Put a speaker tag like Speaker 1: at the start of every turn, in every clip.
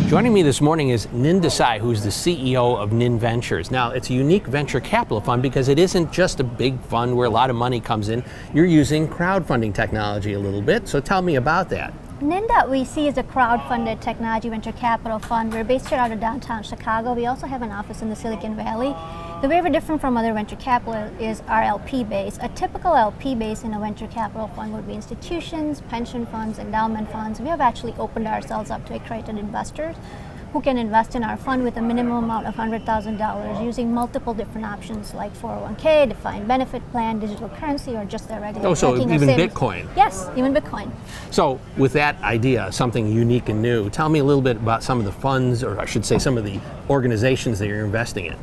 Speaker 1: Joining me this morning is Desai, who's the CEO of NIN Ventures. Now, it's a unique venture capital fund because it isn't just a big fund where a lot of money comes in. You're using crowdfunding technology a little bit, so tell me about that.
Speaker 2: NIN.VC is a crowd-funded technology venture capital fund. We're based here out of downtown Chicago. We also have an office in the Silicon Valley. The way we're different from other venture capital is our LP base. A typical LP base in a venture capital fund would be institutions, pension funds, endowment funds. We have actually opened ourselves up to accredited investors who can invest in our fund with a minimum amount of $100,000 using multiple different options like 401k, defined benefit plan, digital currency, or just their regular
Speaker 1: so
Speaker 2: checking or
Speaker 1: even
Speaker 2: savings.
Speaker 1: Bitcoin?
Speaker 2: Yes, even Bitcoin.
Speaker 1: So with that idea, something unique and new, tell me a little bit about some of the funds, or I should say some of the organizations that you're investing in.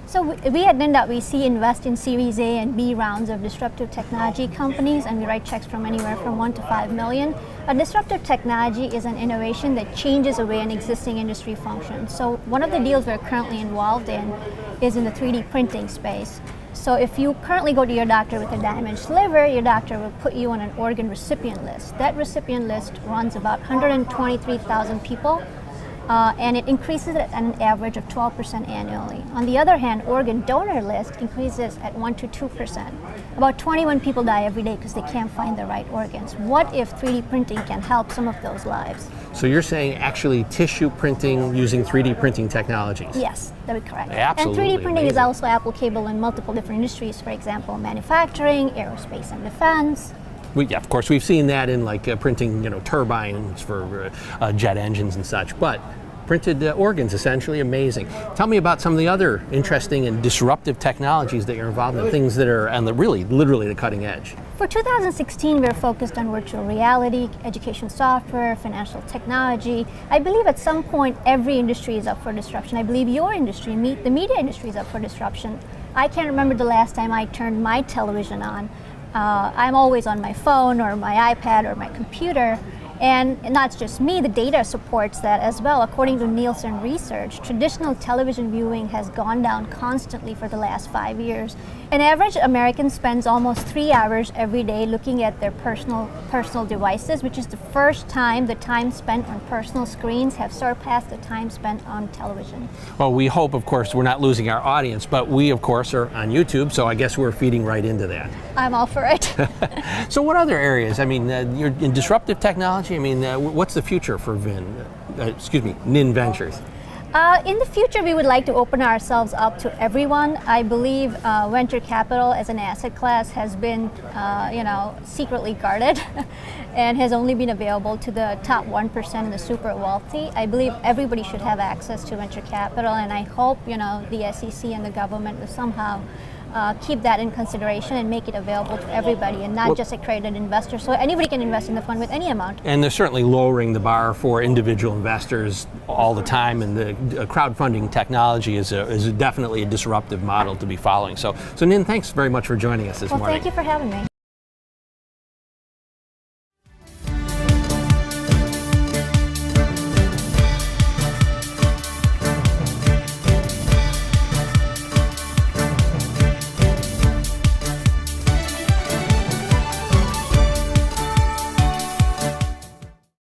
Speaker 2: So we at NIN.VC invest in Series A and B rounds of disruptive technology companies, and we write checks from anywhere from $1 to $5 million. A disruptive technology is an innovation that changes the way an existing industry functions. So one of the deals we're currently involved in is in the 3D printing space. So if you currently go to your doctor with a damaged liver, your doctor will put you on an organ recipient list. That recipient list runs about 123,000 people. And it increases at an average of 12% annually. On the other hand, organ donor list increases at 1 to 2%. About 21 people die every day because they can't find the right organs. What if 3D printing can help some of those lives?
Speaker 1: So you're saying actually tissue printing using 3D printing technologies?
Speaker 2: Yes, that would be correct.
Speaker 1: Absolutely.
Speaker 2: And 3D printing
Speaker 1: amazing.
Speaker 2: is also applicable in multiple different industries, for example, manufacturing, aerospace and defense.
Speaker 1: Yeah, of course, we've seen that in like printing, turbines for jet engines and such. But printed organs, essentially amazing. Tell me about some of the other interesting and disruptive technologies that you're involved in, things that are on the literally the cutting edge.
Speaker 2: For 2016, we're focused on virtual reality, education software, financial technology. I believe at some point every industry is up for disruption. I believe your industry, the media industry, is up for disruption. I can't remember the last time I turned my television on. I'm always on my phone or my iPad or my computer. And not just me, the data supports that as well. According to Nielsen research, traditional television viewing has gone down constantly for the last 5 years. An average American spends almost 3 hours every day looking at their personal devices, which is the first time the time spent on personal screens have surpassed the time spent on television.
Speaker 1: Well, we hope, of course, we're not losing our audience, but we, of course, are on YouTube, so I guess we're feeding right into that.
Speaker 2: I'm all for it.
Speaker 1: So what other areas? I mean, you're in disruptive technology. I mean, what's the future for NIN Ventures?
Speaker 2: In the future, we would like to open ourselves up to everyone. I believe venture capital as an asset class has been, secretly guarded and has only been available to the top 1% and the super wealthy. I believe everybody should have access to venture capital, and I hope, the SEC and the government will somehow keep that in consideration and make it available to everybody and not just accredited investors. So anybody can invest in the fund with any amount. And
Speaker 1: they're certainly lowering the bar for individual investors all the time, and the crowdfunding technology is definitely a disruptive model to be following. So NIN, thanks very much for joining us this morning.
Speaker 2: Thank you for having me.